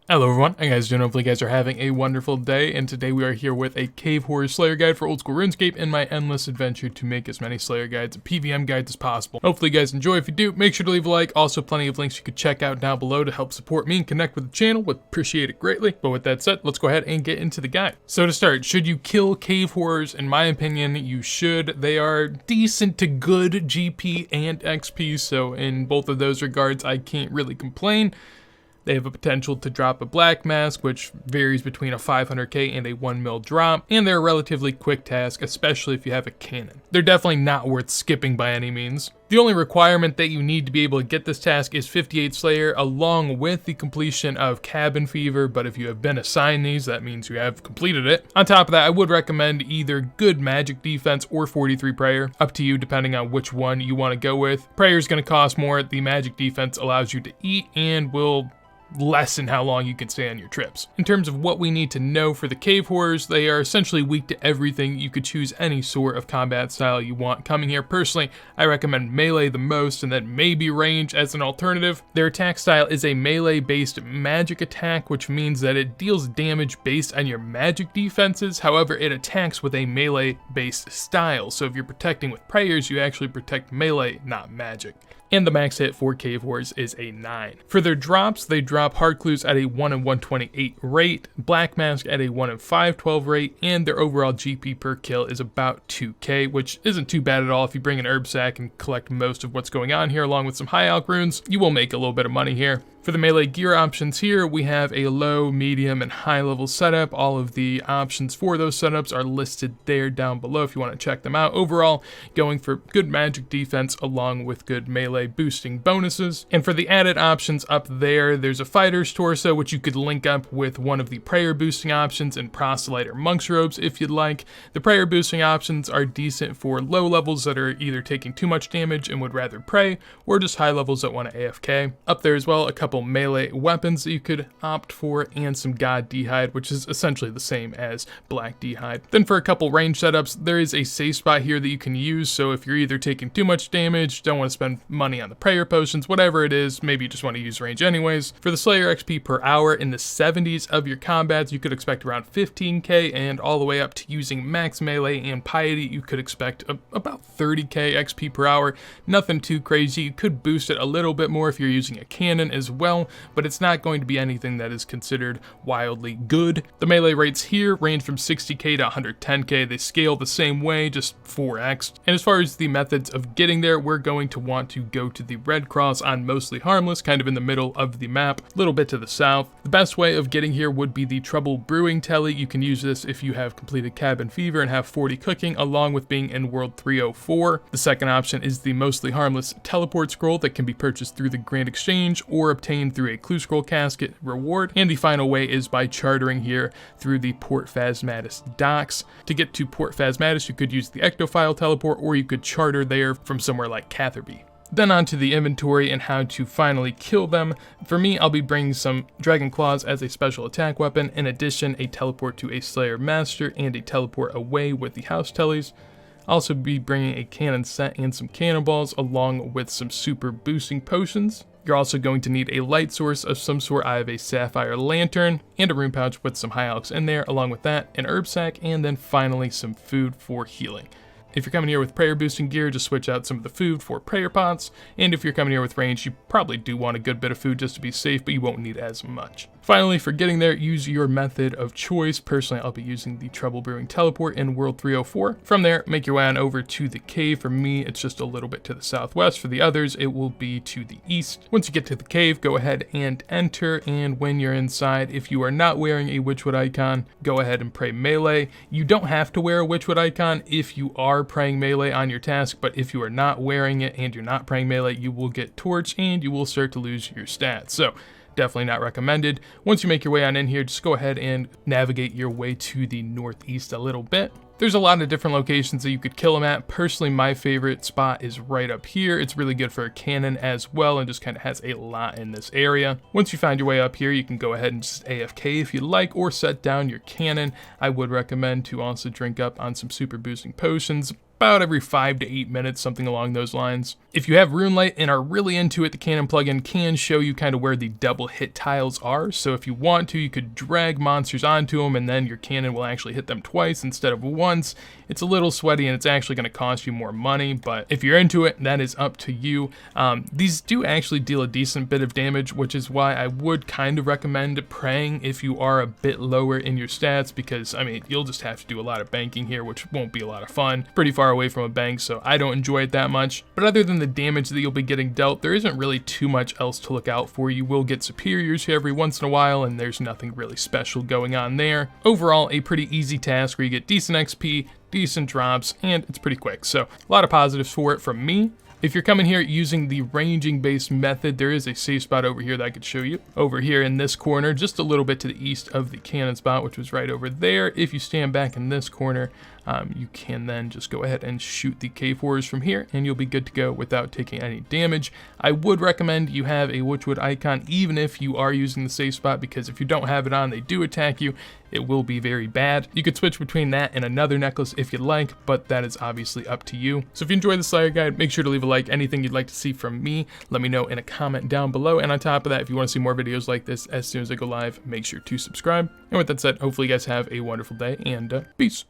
Hello everyone, how you guys doing? Hopefully you guys are having a wonderful day, and today we are here with a Cave Horror Slayer guide for old school RuneScape in my endless adventure to make as many Slayer guides and PvM guides as possible. Hopefully you guys enjoy. If you do, make sure to leave a like. Also, plenty of links you could check out down below to help support me and connect with the channel. Would appreciate it greatly. But with that said, let's go ahead and get into the guide. So to start, should you kill Cave Horrors? In my opinion, you should. They are decent to good GP and XP, so in both of those regards, I can't really complain. They have a potential to drop a black mask, which varies between a 500k and a 1 mil drop, and they're a relatively quick task, especially if you have a cannon. They're definitely not worth skipping by any means. The only requirement that you need to be able to get this task is 58 Slayer, along with the completion of Cabin Fever, but if you have been assigned these, that means you have completed it. On top of that, I would recommend either good magic defense or 43 prayer, up to you depending on which one you want to go with. Prayer is going to cost more, the magic defense allows you to eat and will lessen how long you can stay on your trips. In terms of what we need to know for the Cave Horrors, they are essentially weak to everything. You could choose any sort of combat style you want. Coming here, personally, I recommend melee the most, and then maybe range as an alternative. Their attack style is a melee-based magic attack, which means that it deals damage based on your magic defenses. However, it attacks with a melee-based style, so if you're protecting with prayers, you actually protect melee, not magic. And the max hit for Cave Horrors is a 9. For their drops, they drop Hard Clues at a 1 in 128 rate, Black Mask at a 1 in 512 rate, and their overall GP per kill is about 2k, which isn't too bad at all. If you bring an herb sack and collect most of what's going on here along with some high alch runes, you will make a little bit of money here. For the melee gear options here, we have a low, medium, and high level setup. All of the options for those setups are listed there down below if you want to check them out. Overall, going for good magic defense along with good melee boosting bonuses. And for the added options up there, there's a fighter's torso, which you could link up with one of the prayer boosting options and proselyte or monk's robes if you'd like. The prayer boosting options are decent for low levels that are either taking too much damage and would rather pray, or just high levels that want to AFK. Up there as well, a couple melee weapons that you could opt for, and some God D'hide, which is essentially the same as Black D'hide. Then for a couple range setups, there is a safe spot here that you can use, so if you're either taking too much damage, don't want to spend money on the prayer potions, whatever it is, maybe you just want to use range anyways. For the Slayer XP per hour in the 70s of your combats, you could expect around 15k, and all the way up to using max melee and piety, you could expect about 30k XP per hour. Nothing too crazy. You could boost it a little bit more if you're using a cannon as well, but it's not going to be anything that is considered wildly good. The melee rates here range from 60k to 110k. They scale the same way, just 4x. And as far as the methods of getting there, we're going to want to go to the red cross on Mostly Harmless, kind of in the middle of the map, a little bit to the south. The best way of getting here would be the Trouble Brewing Telly. You can use this if you have completed Cabin Fever and have 40 cooking, along with being in World 304. The second option is the Mostly Harmless Teleport Scroll that can be purchased through the Grand Exchange or obtained through a Clue Scroll Casket reward. And the final way is by chartering here through the Port Phasmatis docks. To get to Port Phasmatis, you could use the Ectophile Teleport, or you could charter there from somewhere like Catherby. Then onto the inventory and how to finally kill them. For me, I'll be bringing some Dragon Claws as a special attack weapon, in addition a teleport to a Slayer Master and a teleport away with the House Tellies. I'll also be bringing a cannon set and some cannonballs, along with some super boosting potions. You're also going to need a light source of some sort. I have a sapphire lantern and a rune pouch with some high alchs in there, along with that, an herb sack, and then finally some food for healing. If you're coming here with prayer boosting gear, just switch out some of the food for prayer pots, and if you're coming here with range, you probably do want a good bit of food just to be safe, but you won't need as much. Finally, for getting there, use your method of choice. Personally, I'll be using the Trouble Brewing Teleport in World 304. From there, make your way on over to the cave. For me, it's just a little bit to the southwest. For the others, it will be to the east. Once you get to the cave, go ahead and enter, and when you're inside, if you are not wearing a Witchwood icon, go ahead and pray melee. You don't have to wear a Witchwood icon if you are praying melee on your task, but if you are not wearing it and you're not praying melee, you will get torched and you will start to lose your stats. So definitely not recommended. Once you make your way on in here, just go ahead and navigate your way to the northeast a little bit. There's a lot of different locations that you could kill them at. Personally, my favorite spot is right up here. It's really good for a cannon as well, and just kind of has a lot in this area. Once you find your way up here, you can go ahead and just AFK if you like, or set down your cannon. I would recommend to also drink up on some super boosting potions. about every 5 to 8 minutes, something along those lines. If you have Runelight and are really into it, the cannon plugin can show you kind of where the double hit tiles are. So if you want to, you could drag monsters onto them and then your cannon will actually hit them twice instead of once. It's a little sweaty and it's actually going to cost you more money, but if you're into it, that is up to you. These do actually deal a decent bit of damage, which is why I would kind of recommend praying if you are a bit lower in your stats, because I mean, you'll just have to do a lot of banking here, which won't be a lot of fun. Pretty far away from a bank, so I don't enjoy it that much. But other than the damage that you'll be getting dealt, there isn't really too much else to look out for. You will get superiors here every once in a while, and there's nothing really special going on there. Overall, a pretty easy task where you get decent XP, decent drops, and it's pretty quick. So a lot of positives for it from me. If you're coming here using the ranging based method, there is a safe spot over here that I could show you. Over here in this corner, just a little bit to the east of the cannon spot, which was right over there. If you stand back in this corner, you can then just go ahead and shoot the K4s from here and you'll be good to go without taking any damage. I would recommend you have a Witchwood icon even if you are using the safe spot, because if you don't have it on, they do attack you. It will be very bad. You could switch between that and another necklace if you'd like, but that is obviously up to you. So if you enjoyed the Slayer guide, make sure to leave a like. Anything you'd like to see from me, let me know in a comment down below. And on top of that, if you want to see more videos like this as soon as I go live, make sure to subscribe. And with that said, hopefully you guys have a wonderful day and peace.